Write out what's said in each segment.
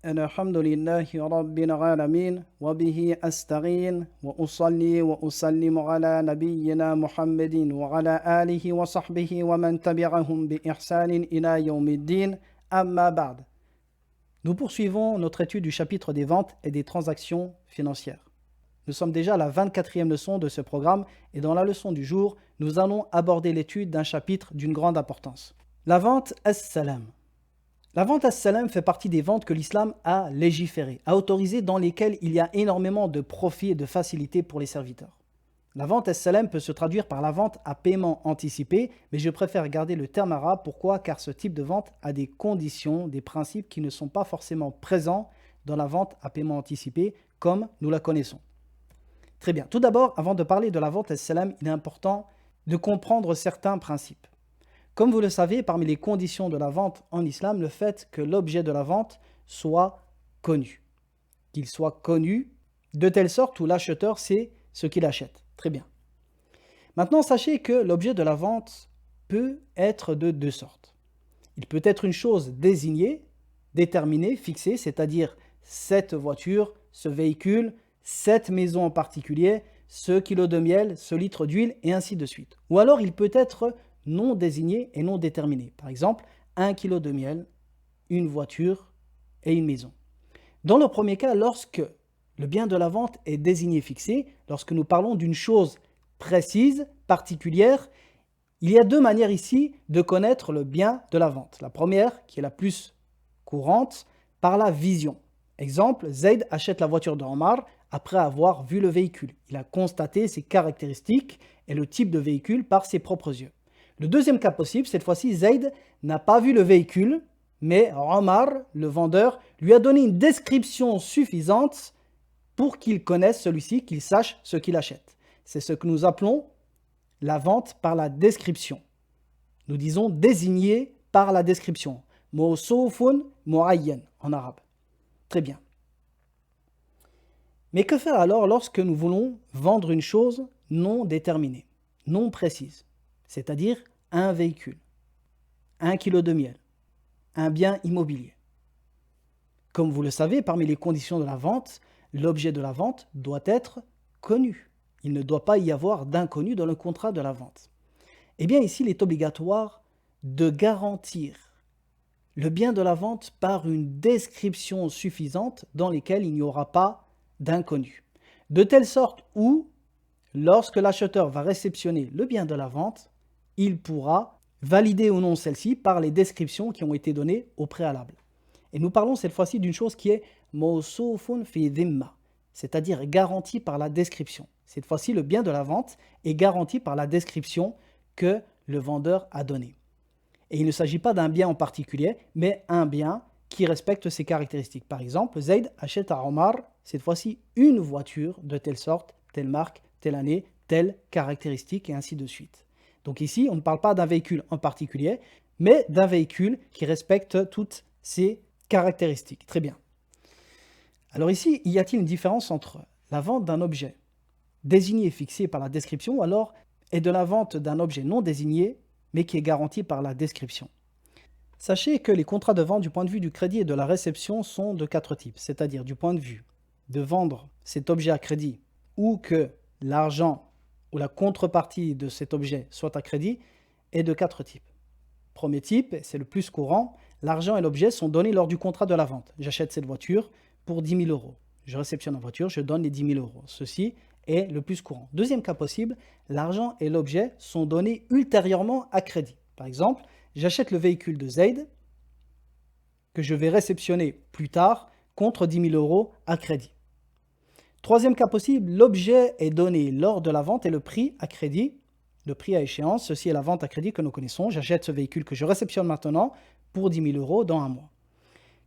الحمد لله رب العالمين وبه أستعين وأصلي وأسلم على نبينا محمد وعلى آله وصحبه ومن تبعهم بإحسان إلى يوم الدين أما بعد. Nous poursuivons notre étude du chapitre des ventes et des transactions financières. Nous sommes déjà à la 24e leçon de ce programme et dans la leçon du jour, nous allons aborder l'étude d'un chapitre d'une grande importance. La vente as-salam. La vente as-salam fait partie des ventes que l'islam a légiférées, a autorisées, dans lesquelles il y a énormément de profit et de facilité pour les serviteurs. La vente as-salam peut se traduire par la vente à paiement anticipé, mais je préfère garder le terme arabe. Pourquoi ? Car ce type de vente a des conditions, des principes qui ne sont pas forcément présents dans la vente à paiement anticipé comme nous la connaissons. Très bien. Tout d'abord, avant de parler de la vente as-salam, il est important de comprendre certains principes. Comme vous le savez, parmi les conditions de la vente en islam, le fait que l'objet de la vente soit connu. Qu'il soit connu de telle sorte où l'acheteur sait ce qu'il achète. Très bien. Maintenant, sachez que l'objet de la vente peut être de deux sortes. Il peut être une chose désignée, déterminée, fixée, c'est-à-dire cette voiture, ce véhicule, cette maison en particulier, ce kilo de miel, ce litre d'huile, et ainsi de suite. Ou alors, il peut être non désigné et non déterminé. Par exemple, 1 kilo de miel, une voiture et une maison. Dans le premier cas, lorsque le bien de la vente est désigné fixé, lorsque nous parlons d'une chose précise, particulière, il y a deux manières ici de connaître le bien de la vente. La première, qui est la plus courante, par la vision. Exemple, Zayd achète la voiture de Omar après avoir vu le véhicule. Il a constaté ses caractéristiques et le type de véhicule par ses propres yeux. Le deuxième cas possible, cette fois-ci, Zayd n'a pas vu le véhicule, mais Omar, le vendeur, lui a donné une description suffisante pour qu'il connaisse celui-ci, qu'il sache ce qu'il achète. C'est ce que nous appelons la vente par la description. Nous disons désigné par la description. Mawsoufun mu'ayyan en arabe. Très bien. Mais que faire alors lorsque nous voulons vendre une chose non déterminée, non précise, c'est-à-dire un véhicule, 1 kilo de miel, un bien immobilier? Comme vous le savez, parmi les conditions de la vente, l'objet de la vente doit être connu. Il ne doit pas y avoir d'inconnu dans le contrat de la vente. Eh bien ici, il est obligatoire de garantir le bien de la vente par une description suffisante dans laquelle il n'y aura pas d'inconnu. De telle sorte où, lorsque l'acheteur va réceptionner le bien de la vente, il pourra valider ou non celle-ci par les descriptions qui ont été données au préalable. Et nous parlons cette fois-ci d'une chose qui est mawsoufun fi dhimma, c'est-à-dire garantie par la description. Cette fois-ci, le bien de la vente est garanti par la description que le vendeur a donnée. Et il ne s'agit pas d'un bien en particulier, mais un bien qui respecte ses caractéristiques. Par exemple, Zayd achète à Omar, cette fois-ci, une voiture de telle sorte, telle marque, telle année, telle caractéristique, et ainsi de suite. Donc ici, on ne parle pas d'un véhicule en particulier, mais d'un véhicule qui respecte toutes ces caractéristiques. Très bien. Alors ici, y a-t-il une différence entre la vente d'un objet désigné et fixé par la description, alors, et de la vente d'un objet non désigné, mais qui est garanti par la description? Sachez que les contrats de vente du point de vue du crédit et de la réception sont de 4 types, c'est-à-dire du point de vue de vendre cet objet à crédit ou que l'argent ou la contrepartie de cet objet soit à crédit est de 4 types. Premier type, c'est le plus courant, l'argent et l'objet sont donnés lors du contrat de la vente. J'achète cette voiture pour 10 000 euros. Je réceptionne la voiture, je donne les 10 000 euros. Ceci est le plus courant. Deuxième cas possible, l'argent et l'objet sont donnés ultérieurement à crédit. Par exemple, j'achète le véhicule de Zayd que je vais réceptionner plus tard contre 10 000 euros à crédit. Troisième cas possible, l'objet est donné lors de la vente et le prix à crédit, le prix à échéance. Ceci est la vente à crédit que nous connaissons. J'achète ce véhicule que je réceptionne maintenant pour 10 000 euros dans un mois.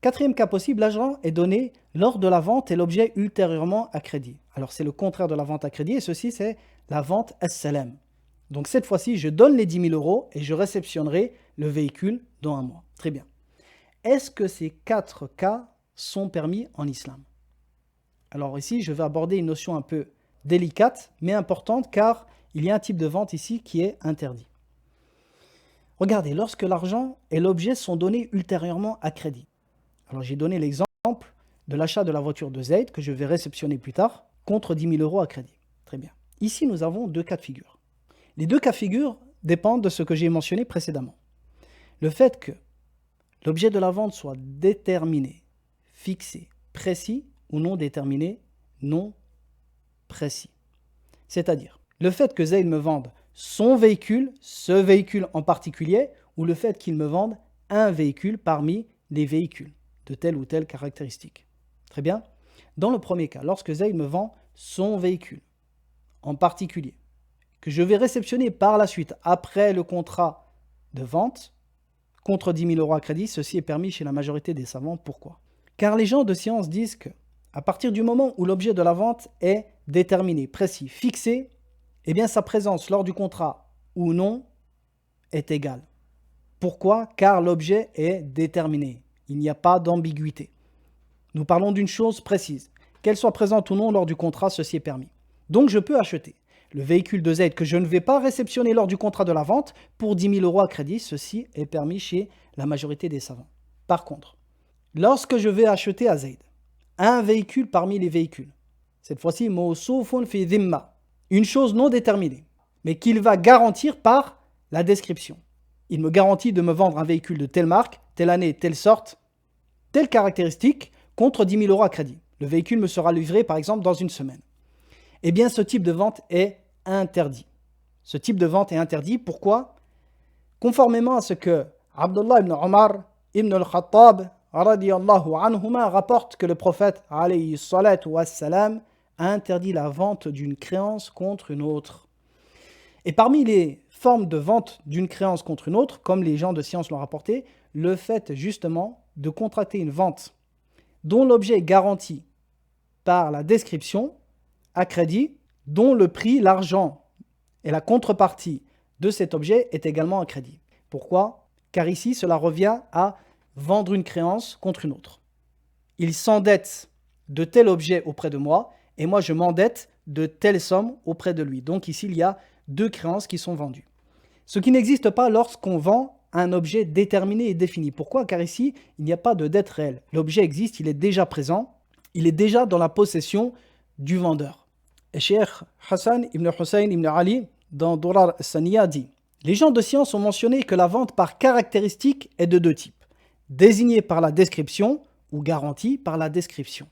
Quatrième cas possible, l'argent est donné lors de la vente et l'objet ultérieurement à crédit. Alors c'est le contraire de la vente à crédit et ceci c'est la vente as-salam. Donc cette fois-ci, je donne les 10 000 euros et je réceptionnerai le véhicule dans un mois. Très bien. Est-ce que ces 4 cas sont permis en islam? Alors ici, je vais aborder une notion un peu délicate, mais importante, car il y a un type de vente ici qui est interdit. Regardez, lorsque l'argent et l'objet sont donnés ultérieurement à crédit. Alors j'ai donné l'exemple de l'achat de la voiture de Zayd que je vais réceptionner plus tard contre 10 000 euros à crédit. Très bien. Ici, nous avons deux cas de figure. Les deux cas de figure dépendent de ce que j'ai mentionné précédemment. Le fait que l'objet de la vente soit déterminé, fixé, précis ou non déterminé, non précis. C'est-à-dire, le fait que Zayd me vende son véhicule, ce véhicule en particulier, ou le fait qu'il me vende un véhicule parmi les véhicules de telle ou telle caractéristique. Très bien. Dans le premier cas, lorsque Zayd me vend son véhicule en particulier, que je vais réceptionner par la suite après le contrat de vente, contre 10 000 euros à crédit, ceci est permis chez la majorité des savants. Pourquoi? Car les gens de science disent que, à partir du moment où l'objet de la vente est déterminé, précis, fixé, eh bien sa présence lors du contrat ou non est égale. Pourquoi? Car l'objet est déterminé. Il n'y a pas d'ambiguïté. Nous parlons d'une chose précise. Qu'elle soit présente ou non lors du contrat, ceci est permis. Donc je peux acheter le véhicule de Zayd que je ne vais pas réceptionner lors du contrat de la vente pour 10 000 euros à crédit. Ceci est permis chez la majorité des savants. Par contre, lorsque je vais acheter à Zayd un véhicule parmi les véhicules, cette fois-ci, mawsoufun fi dhimma, une chose non déterminée, mais qu'il va garantir par la description. Il me garantit de me vendre un véhicule de telle marque, telle année, telle sorte, telle caractéristique, contre 10 000 euros à crédit. Le véhicule me sera livré, par exemple, dans une semaine. Eh bien, ce type de vente est interdit. Ce type de vente est interdit. Pourquoi? Conformément à ce que Abdullah ibn Omar ibn al-Khattab radiyallahu anhuma rapporte que le prophète alayhi salatu wassalam a interdit la vente d'une créance contre une autre. Et parmi les formes de vente d'une créance contre une autre, comme les gens de science l'ont rapporté, le fait justement de contracter une vente dont l'objet est garanti par la description à crédit, dont le prix, l'argent et la contrepartie de cet objet est également à crédit. Pourquoi? Car ici, cela revient à vendre une créance contre une autre. Il s'endette de tel objet auprès de moi et moi je m'endette de telle somme auprès de lui. Donc ici, il y a deux créances qui sont vendues. Ce qui n'existe pas lorsqu'on vend un objet déterminé et défini. Pourquoi? Car ici, il n'y a pas de dette réelle. L'objet existe, il est déjà présent, il est déjà dans la possession du vendeur. Et Cheikh Hassan ibn Hussein ibn Ali, dans Durar al-Saniya, dit: les gens de science ont mentionné que la vente par caractéristique est de deux types, désignée par la description ou garantie par la description.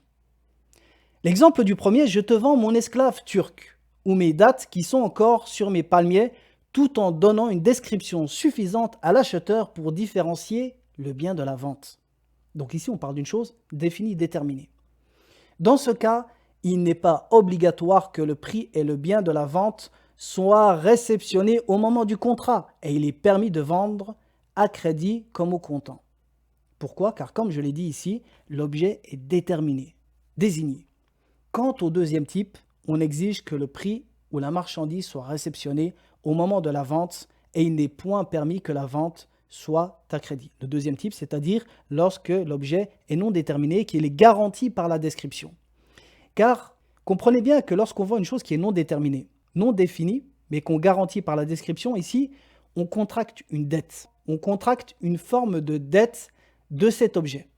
L'exemple du premier: je te vends mon esclave turc, ou mes dattes qui sont encore sur mes palmiers, tout en donnant une description suffisante à l'acheteur pour différencier le bien de la vente. Donc ici, on parle d'une chose définie, déterminée. Dans ce cas, il n'est pas obligatoire que le prix et le bien de la vente soient réceptionnés au moment du contrat, et il est permis de vendre à crédit comme au comptant. Pourquoi? Car comme je l'ai dit ici, l'objet est déterminé, désigné. Quant au deuxième type, on exige que le prix ou la marchandise soit réceptionnée au moment de la vente et il n'est point permis que la vente soit à crédit. Le deuxième type, c'est-à-dire lorsque l'objet est non déterminé et qu'il est garanti par la description. Car comprenez bien que lorsqu'on vend une chose qui est non déterminée, non définie, mais qu'on garantit par la description, ici, on contracte une dette. On contracte une forme de dette de cet objet.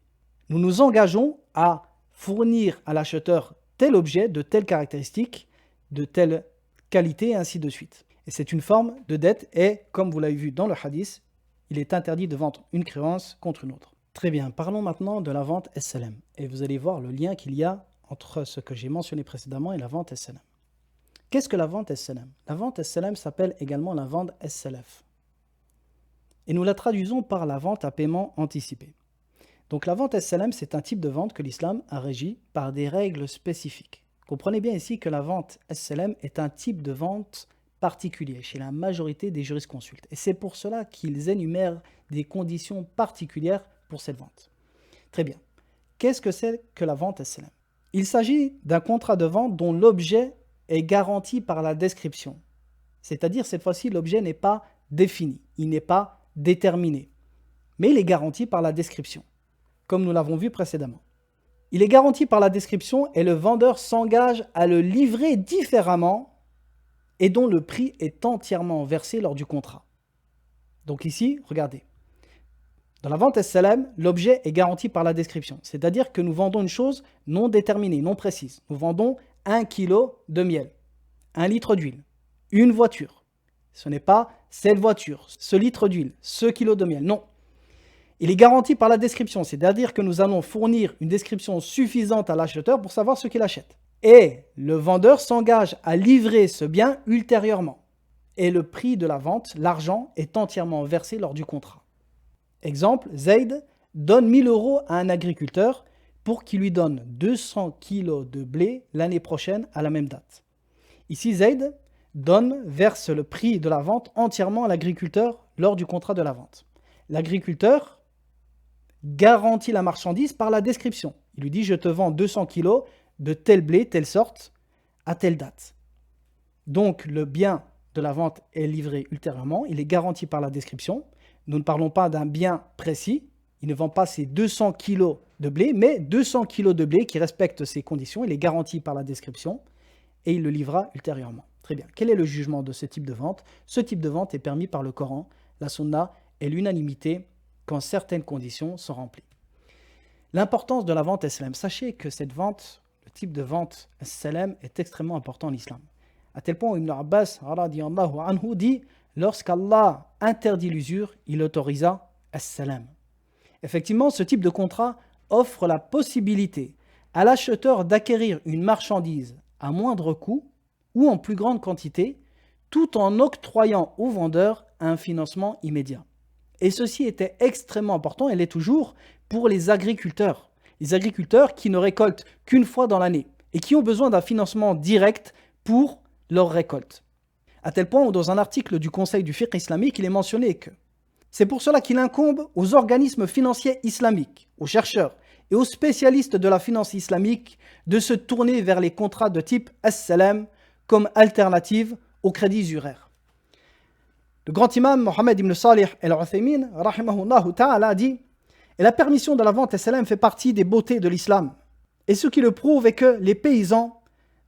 Nous nous engageons à fournir à l'acheteur tel objet de telle caractéristique, de telle qualité, et ainsi de suite. Et c'est une forme de dette et, comme vous l'avez vu dans le hadith, il est interdit de vendre une créance contre une autre. Très bien, parlons maintenant de la vente SLM. Et vous allez voir le lien qu'il y a entre ce que j'ai mentionné précédemment et la vente SLM. Qu'est-ce que la vente SLM? La vente SLM s'appelle également la vente SLF. Et nous la traduisons par la vente à paiement anticipé. Donc la vente SLM, c'est un type de vente que l'islam a régi par des règles spécifiques. Comprenez bien ici que la vente SLM est un type de vente particulier chez la majorité des jurisconsultes. Et c'est pour cela qu'ils énumèrent des conditions particulières pour cette vente. Très bien. Qu'est-ce que c'est que la vente SLM? Il s'agit d'un contrat de vente dont l'objet est garanti par la description. C'est-à-dire, cette fois-ci, l'objet n'est pas défini, il n'est pas déterminé, mais il est garanti par la description, comme nous l'avons vu précédemment. Il est garanti par la description et le vendeur s'engage à le livrer différemment et dont le prix est entièrement versé lors du contrat. Donc ici, regardez. Dans la vente SLM, l'objet est garanti par la description. C'est-à-dire que nous vendons une chose non déterminée, non précise. Nous vendons 1 kilo de miel, 1 litre d'huile, une voiture. Ce n'est pas cette voiture, ce litre d'huile, ce kilo de miel. Non. Il est garanti par la description. C'est-à-dire que nous allons fournir une description suffisante à l'acheteur pour savoir ce qu'il achète. Et le vendeur s'engage à livrer ce bien ultérieurement. Et le prix de la vente, l'argent, est entièrement versé lors du contrat. Exemple, Zaid donne 1000 € à un agriculteur pour qu'il lui donne 200 kilos de blé l'année prochaine à la même date. Ici, Zaid verse le prix de la vente entièrement à l'agriculteur lors du contrat de la vente. L'agriculteur garantit la marchandise par la description. Il lui dit « Je te vends 200 kilos de tel blé, telle sorte, à telle date. » Donc, le bien de la vente est livré ultérieurement. Il est garanti par la description. Nous ne parlons pas d'un bien précis. Il ne vend pas ces 200 kilos de blé, mais 200 kilos de blé qui respecte ces conditions. Il est garanti par la description et il le livrera ultérieurement. Très bien. Quel est le jugement de ce type de vente? Ce type de vente est permis par le Coran, la Sunna et l'unanimité quand certaines conditions sont remplies. L'importance de la vente SLM. Sachez que cette vente, le type de vente SLM est extrêmement important en islam. À tel point où Ibn Abbas radiyallahu anhu dit « Lorsqu'Allah interdit l'usure, il autorisa as-salam ». Effectivement, ce type de contrat offre la possibilité à l'acheteur d'acquérir une marchandise à moindre coût ou en plus grande quantité, tout en octroyant au vendeur un financement immédiat. Et ceci était extrêmement important, et l'est toujours, pour les agriculteurs. Les agriculteurs qui ne récoltent qu'une fois dans l'année et qui ont besoin d'un financement direct pour leur récolte. À tel point où dans un article du Conseil du fiqh islamique, il est mentionné que c'est pour cela qu'il incombe aux organismes financiers islamiques, aux chercheurs et aux spécialistes de la finance islamique de se tourner vers les contrats de type as-salam comme alternative au crédit usuraire. Le grand imam Mohammed ibn Salih al-Uthaymin rahimahullah ta'ala dit « Et la permission de la vente as-salam fait partie des beautés de l'islam. Et ce qui le prouve est que les paysans,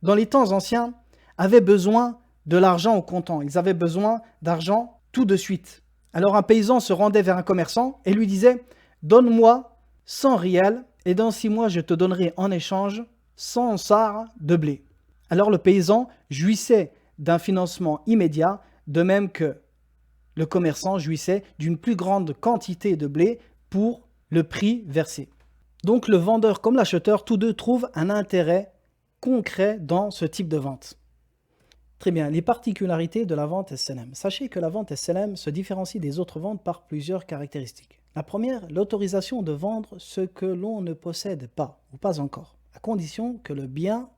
dans les temps anciens, avaient besoin de l'argent au comptant. Ils avaient besoin d'argent tout de suite. Alors un paysan se rendait vers un commerçant et lui disait « Donne-moi 100 rials et dans 6 mois je te donnerai en échange 100 sars de blé. » Alors le paysan jouissait d'un financement immédiat, de même que le commerçant jouissait d'une plus grande quantité de blé pour le prix versé. Donc le vendeur comme l'acheteur, tous deux trouvent un intérêt concret dans ce type de vente. Très bien, les particularités de la vente SLM. Sachez que la vente SLM se différencie des autres ventes par plusieurs caractéristiques. La première, l'autorisation de vendre ce que l'on ne possède pas, ou pas encore, à condition que le bien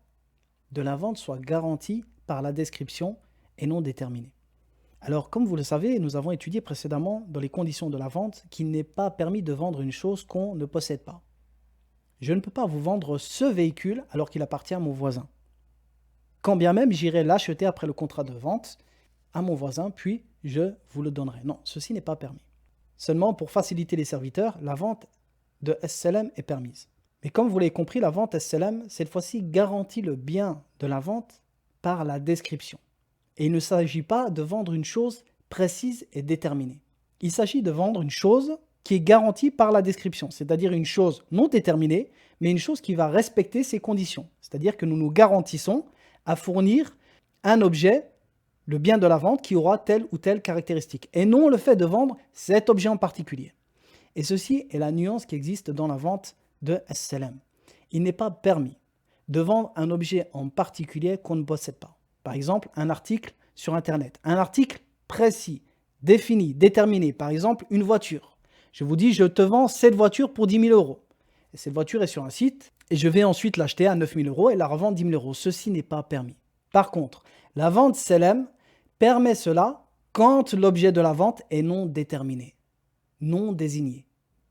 de la vente soit garanti par la description et non déterminé. Alors, comme vous le savez, nous avons étudié précédemment dans les conditions de la vente qu'il n'est pas permis de vendre une chose qu'on ne possède pas. Je ne peux pas vous vendre ce véhicule alors qu'il appartient à mon voisin. Quand bien même j'irai l'acheter après le contrat de vente à mon voisin, puis je vous le donnerai. Non, ceci n'est pas permis. Seulement, pour faciliter les serviteurs, la vente de SLM est permise. Mais comme vous l'avez compris, la vente SLM, cette fois-ci, garantit le bien de la vente par la description. Et il ne s'agit pas de vendre une chose précise et déterminée. Il s'agit de vendre une chose qui est garantie par la description, c'est-à-dire une chose non déterminée, mais une chose qui va respecter ses conditions. C'est-à-dire que nous nous garantissons à fournir un objet, le bien de la vente, qui aura telle ou telle caractéristique, et non le fait de vendre cet objet en particulier. Et ceci est la nuance qui existe dans la vente de SLM. Il n'est pas permis de vendre un objet en particulier qu'on ne possède pas. Par exemple, un article sur Internet, un article précis, défini, déterminé, par exemple une voiture. Je vous dis, je te vends cette voiture pour 10 000 €. Et cette voiture est sur un site, et je vais ensuite l'acheter à 9 000 € et la revendre 10 000 €. Ceci n'est pas permis. Par contre, la vente SLM permet cela quand l'objet de la vente est non déterminé, non désigné.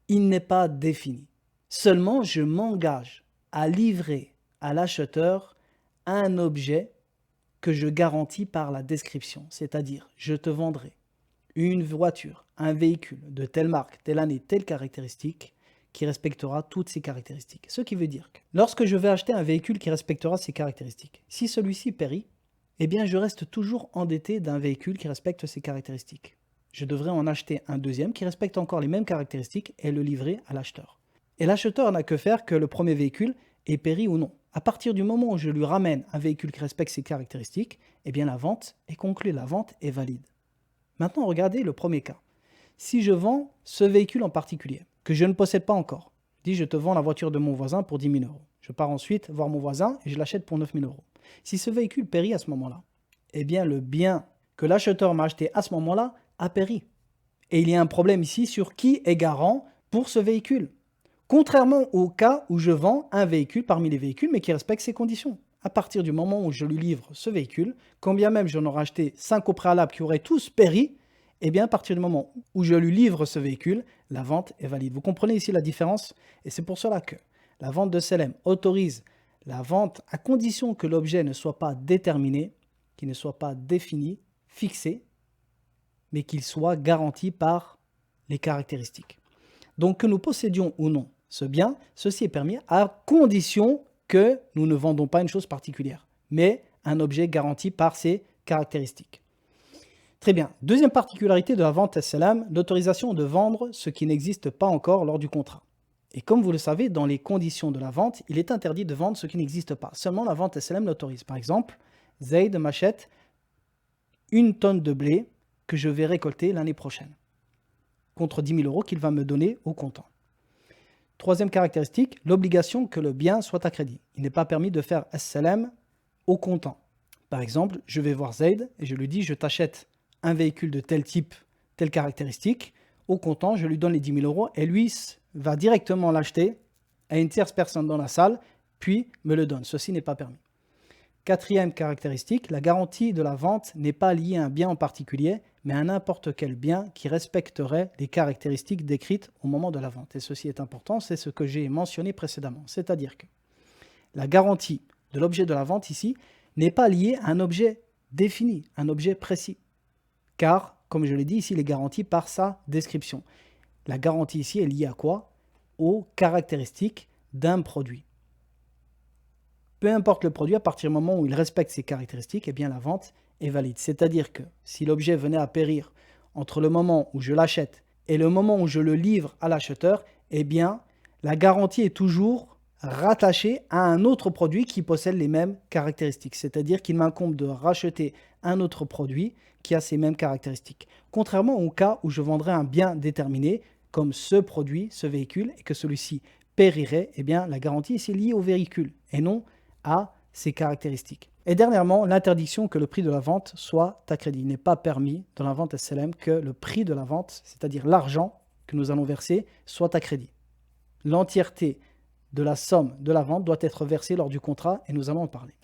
Il n'est pas défini. Seulement, je m'engage à livrer à l'acheteur un objet que je garantis par la description. C'est-à-dire, je te vendrai une voiture, un véhicule de telle marque, telle année, telle caractéristique, qui respectera toutes ces caractéristiques. Ce qui veut dire que lorsque je vais acheter un véhicule qui respectera ces caractéristiques, si celui-ci périt, eh bien je reste toujours endetté d'un véhicule qui respecte ces caractéristiques. je devrais en acheter un deuxième qui respecte encore les mêmes caractéristiques et le livrer à l'acheteur. Et l'acheteur n'a que faire que le premier véhicule ait péri ou non. À partir du moment où je lui ramène un véhicule qui respecte ses caractéristiques, eh bien la vente est conclue, la vente est valide. Maintenant, regardez le premier cas. Si je vends ce véhicule en particulier, que je ne possède pas encore, je dis je te vends la voiture de mon voisin pour 10 000 euros. Je pars ensuite voir mon voisin et je l'achète pour 9 000 euros. Si ce véhicule périt à ce moment-là, eh bien le bien que l'acheteur m'a acheté à ce moment-là a péri. Et il y a un problème ici sur qui est garant pour ce véhicule. Contrairement au cas où je vends un véhicule parmi les véhicules mais qui respecte ses conditions. À partir du moment où je lui livre ce véhicule, quand bien même j'en aurais acheté 5 au préalable qui auraient tous péri, eh bien à partir du moment où je lui livre ce véhicule, la vente est valide. Vous comprenez ici la différence? Et c'est pour cela que la vente de Selem autorise la vente à condition que l'objet ne soit pas déterminé, qu'il ne soit pas défini, fixé, mais qu'il soit garanti par les caractéristiques. Donc que nous possédions ou non ce bien, ceci est permis à condition que nous ne vendons pas une chose particulière, mais un objet garanti par ses caractéristiques. Très bien. Deuxième particularité de la vente as-salam, l'autorisation de vendre ce qui n'existe pas encore lors du contrat. Et comme vous le savez, dans les conditions de la vente, il est interdit de vendre ce qui n'existe pas. Seulement la vente as-salam l'autorise. Par exemple, Zayd m'achète 1 tonne de blé que je vais récolter l'année prochaine, contre 10 000 euros qu'il va me donner au comptant. Troisième caractéristique, l'obligation que le bien soit à crédit. Il n'est pas permis de faire as-salam au comptant. Par exemple, je vais voir Zayd et je lui dis, je t'achète un véhicule de tel type, telle caractéristique. Au comptant, je lui donne les 10 000 euros et lui va directement l'acheter à une tierce personne dans la salle, puis me le donne. Ceci n'est pas permis. Quatrième caractéristique, la garantie de la vente n'est pas liée à un bien en particulier, mais à n'importe quel bien qui respecterait les caractéristiques décrites au moment de la vente. Et ceci est important, c'est ce que j'ai mentionné précédemment. C'est-à-dire que la garantie de l'objet de la vente ici n'est pas liée à un objet défini, un objet précis. Car, comme je l'ai dit ici, il est garanti par sa description. La garantie ici est liée à quoi? Aux caractéristiques d'un produit. Peu importe le produit, à partir du moment où il respecte ses caractéristiques, eh bien la vente est valide. C'est-à-dire que si l'objet venait à périr entre le moment où je l'achète et le moment où je le livre à l'acheteur, eh bien la garantie est toujours rattachée à un autre produit qui possède les mêmes caractéristiques. C'est-à-dire qu'il m'incombe de racheter un autre produit qui a ces mêmes caractéristiques. Contrairement au cas où je vendrais un bien déterminé, comme ce produit, ce véhicule, et que celui-ci périrait, eh bien la garantie est liée au véhicule et non à ses caractéristiques. Et dernièrement, l'interdiction que le prix de la vente soit à crédit. Il n'est pas permis dans la vente SLM que le prix de la vente, c'est-à-dire l'argent que nous allons verser, soit à crédit. L'entièreté de la somme de la vente doit être versée lors du contrat et nous allons en parler.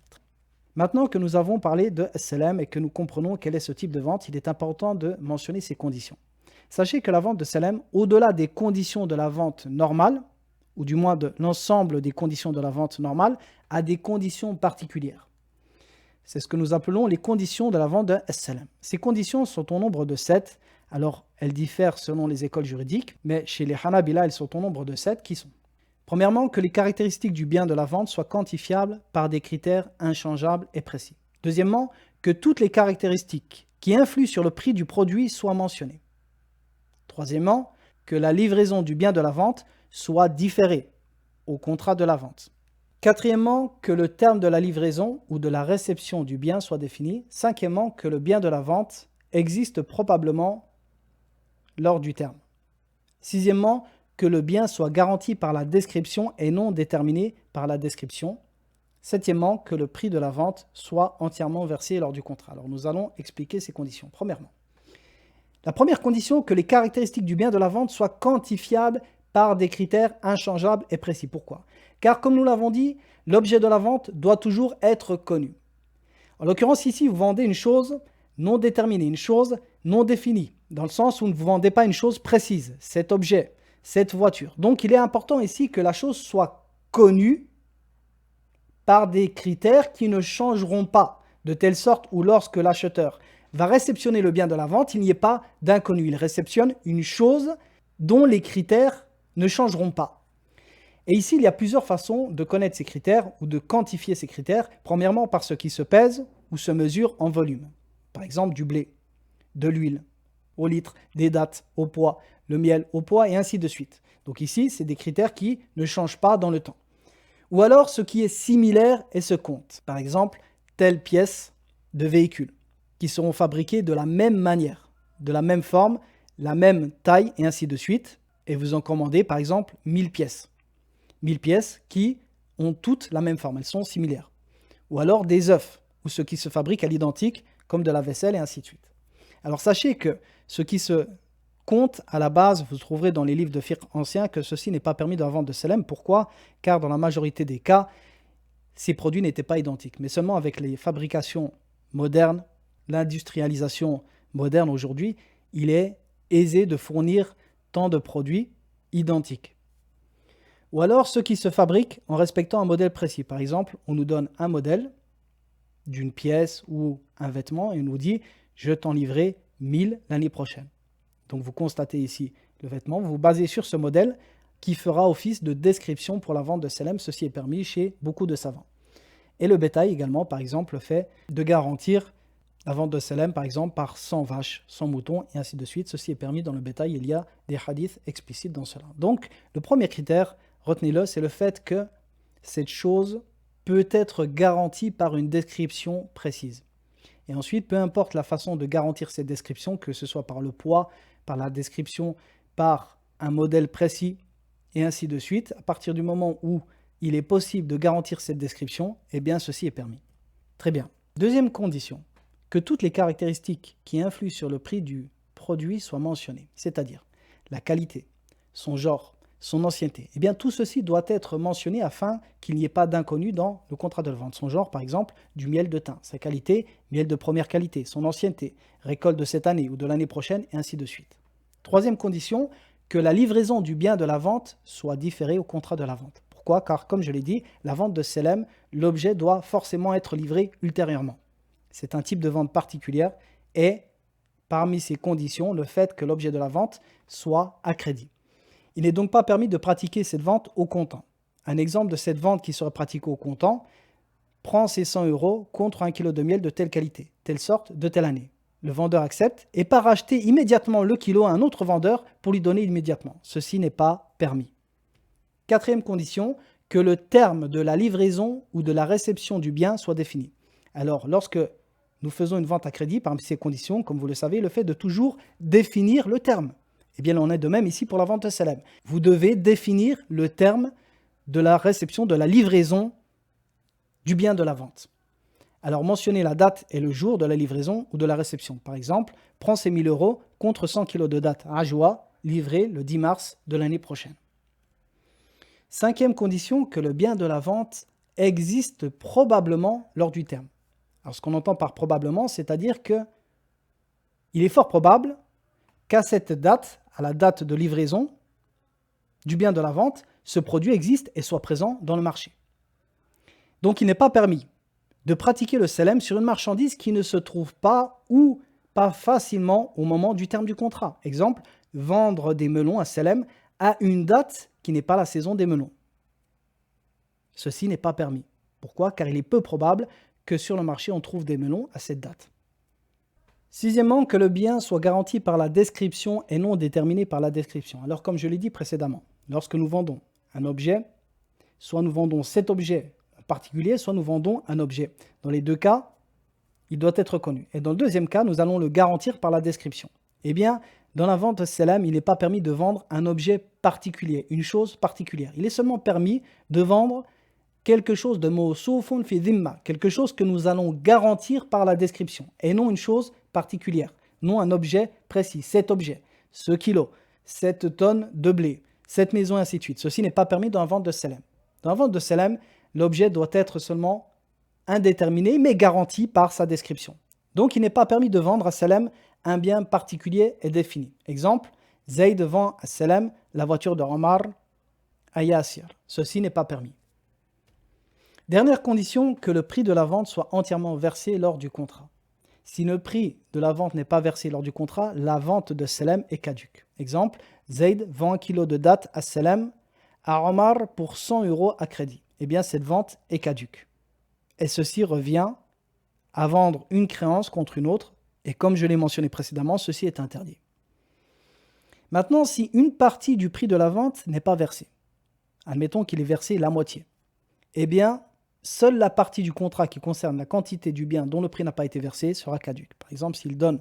Maintenant que nous avons parlé de SLM et que nous comprenons quel est ce type de vente, il est important de mentionner ses conditions. Sachez que la vente de SLM, au-delà des conditions de la vente normale, ou du moins de l'ensemble des conditions de la vente normale, a des conditions particulières. C'est ce que nous appelons les conditions de la vente de SLM. Ces conditions sont au nombre de 7. Alors, elles diffèrent selon les écoles juridiques, mais chez les Hanabila, elles sont au nombre de 7 qui sont. Premièrement, que les caractéristiques du bien de la vente soient quantifiables par des critères inchangeables et précis. Deuxièmement, que toutes les caractéristiques qui influent sur le prix du produit soient mentionnées. Troisièmement, que la livraison du bien de la vente soit différée au contrat de la vente. Quatrièmement, que le terme de la livraison ou de la réception du bien soit défini. Cinquièmement, que le bien de la vente existe probablement lors du terme. Sixièmement, que le bien soit garanti par la description et non déterminé par la description. Septièmement, que le prix de la vente soit entièrement versé lors du contrat. Alors nous allons expliquer ces conditions. Premièrement, la première condition, que les caractéristiques du bien de la vente soient quantifiables par des critères inchangeables et précis. Pourquoi? Car comme nous l'avons dit, l'objet de la vente doit toujours être connu. En l'occurrence ici, vous vendez une chose non déterminée, une chose non définie, dans le sens où vous ne vendez pas une chose précise, cet objet, cette voiture. Donc il est important ici que la chose soit connue par des critères qui ne changeront pas, de telle sorte où lorsque l'acheteur va réceptionner le bien de la vente, il n'y ait pas d'inconnu. Il réceptionne une chose dont les critères ne changeront pas. Et ici, il y a plusieurs façons de connaître ces critères ou de quantifier ces critères. Premièrement, par ce qui se pèse ou se mesure en volume. Par exemple, du blé, de l'huile, au litre, des dates au poids, le miel au poids et ainsi de suite. Donc ici, c'est des critères qui ne changent pas dans le temps. Ou alors ce qui est similaire et se compte. Par exemple, telle pièce de véhicule qui seront fabriquées de la même manière, de la même forme, la même taille et ainsi de suite. Et vous en commandez par exemple 1000 pièces. 1000 pièces qui ont toutes la même forme, elles sont similaires. Ou alors des œufs, ou ce qui se fabrique à l'identique, comme de la vaisselle et ainsi de suite. Alors sachez que ce qui se compte à la base, vous trouverez dans les livres de fiqh anciens que ceci n'est pas permis dans la vente de selem. Pourquoi? Car dans la majorité des cas, ces produits n'étaient pas identiques. Mais seulement avec les fabrications modernes, l'industrialisation moderne aujourd'hui, il est aisé de fournir tant de produits identiques. Ou alors ceux qui se fabriquent en respectant un modèle précis. Par exemple, on nous donne un modèle d'une pièce ou un vêtement et on nous dit « je t'en livrerai 1000 l'année prochaine ». Donc vous constatez ici le vêtement, vous vous basez sur ce modèle qui fera office de description pour la vente de selem. Ceci est permis chez beaucoup de savants. Et le bétail également, par exemple, le fait de garantir la vente de selem, par exemple, par 100 vaches, 100 moutons, et ainsi de suite. Ceci est permis dans le bétail, il y a des hadiths explicites dans cela. Donc, le premier critère, retenez-le, c'est le fait que cette chose peut être garantie par une description précise. Et ensuite, peu importe la façon de garantir cette description, que ce soit par le poids, par la description, par un modèle précis, et ainsi de suite, à partir du moment où il est possible de garantir cette description, eh bien ceci est permis. Très bien. Deuxième condition, que toutes les caractéristiques qui influent sur le prix du produit soient mentionnées, c'est-à-dire la qualité, son genre, son ancienneté. Eh bien tout ceci doit être mentionné afin qu'il n'y ait pas d'inconnu dans le contrat de vente. Son genre, par exemple, du miel de thym, sa qualité, miel de première qualité, son ancienneté, récolte de cette année ou de l'année prochaine, et ainsi de suite. Troisième condition, que la livraison du bien de la vente soit différée au contrat de la vente. Pourquoi? Car comme je l'ai dit, la vente de selem, l'objet doit forcément être livré ultérieurement. C'est un type de vente particulière et parmi ces conditions, le fait que l'objet de la vente soit à crédit. Il n'est donc pas permis de pratiquer cette vente au comptant. Un exemple de cette vente qui serait pratiquée au comptant, prend ces 100 € contre 1 kg de miel de telle qualité, telle sorte, de telle année. Le vendeur accepte et part racheter immédiatement le kilo à un autre vendeur pour lui donner immédiatement. Ceci n'est pas permis. Quatrième condition, que le terme de la livraison ou de la réception du bien soit défini. Alors, lorsque nous faisons une vente à crédit, parmi ces conditions, comme vous le savez, le fait de toujours définir le terme. Eh bien, il en est de même ici pour la vente de selem. Vous devez définir le terme de la réception, de la livraison du bien de la vente. Alors, mentionnez la date et le jour de la livraison ou de la réception. Par exemple, prends ces 1000 € contre 100 kg de date à Ajoua, livré le 10 mars de l'année prochaine. Cinquième condition, que le bien de la vente existe probablement lors du terme. Alors, ce qu'on entend par probablement, c'est-à-dire que il est fort probable qu'à cette date, à la date de livraison du bien de la vente, ce produit existe et soit présent dans le marché. Donc, il n'est pas permis de pratiquer le selem sur une marchandise qui ne se trouve pas ou pas facilement au moment du terme du contrat. Exemple, vendre des melons à selem à une date qui n'est pas la saison des melons. Ceci n'est pas permis. Pourquoi? Car il est peu probable que sur le marché on trouve des melons à cette date. Sixièmement, que le bien soit garanti par la description et non déterminé par la description. Alors comme je l'ai dit précédemment, lorsque nous vendons un objet, soit nous vendons cet objet particulier, soit nous vendons un objet. Dans les deux cas, il doit être connu. Et dans le deuxième cas, nous allons le garantir par la description. Eh bien, dans la vente de selem, il n'est pas permis de vendre un objet particulier, une chose particulière. Il est seulement permis de vendre quelque chose de mawsoufun fi dhimma, quelque chose que nous allons garantir par la description, et non une chose particulière, non un objet précis. Cet objet, ce kilo, cette tonne de blé, cette maison, et ainsi de suite. Ceci n'est pas permis dans la vente de selem. Dans la vente de selem, l'objet doit être seulement indéterminé, mais garanti par sa description. Donc, il n'est pas permis de vendre à selem un bien particulier et défini. Exemple, Zayd vend à selem la voiture de Omar à Yassir. Ceci n'est pas permis. Dernière condition, que le prix de la vente soit entièrement versé lors du contrat. Si le prix de la vente n'est pas versé lors du contrat, la vente de selem est caduque. Exemple, Zayd vend 1 kg de date à selem à Omar pour 100 € à crédit. Eh bien, cette vente est caduque. Et ceci revient à vendre une créance contre une autre. Et comme je l'ai mentionné précédemment, ceci est interdit. Maintenant, si une partie du prix de la vente n'est pas versée, admettons qu'il est versé la moitié, eh bien, seule la partie du contrat qui concerne la quantité du bien dont le prix n'a pas été versé sera caduque. Par exemple, s'il donne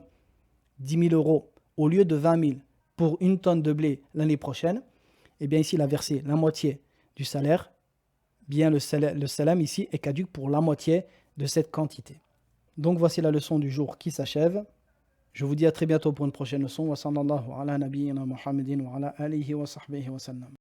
10 000 euros au lieu de 20 000 pour une tonne de blé l'année prochaine, eh bien ici il a versé la moitié du salaire, bien le salam ici est caduque pour la moitié de cette quantité. Donc voici la leçon du jour qui s'achève. Je vous dis à très bientôt pour une prochaine leçon. Wa sallallahu ala nabiyyina Muhammadin wa ala alihi wa sahbihi wa sallam.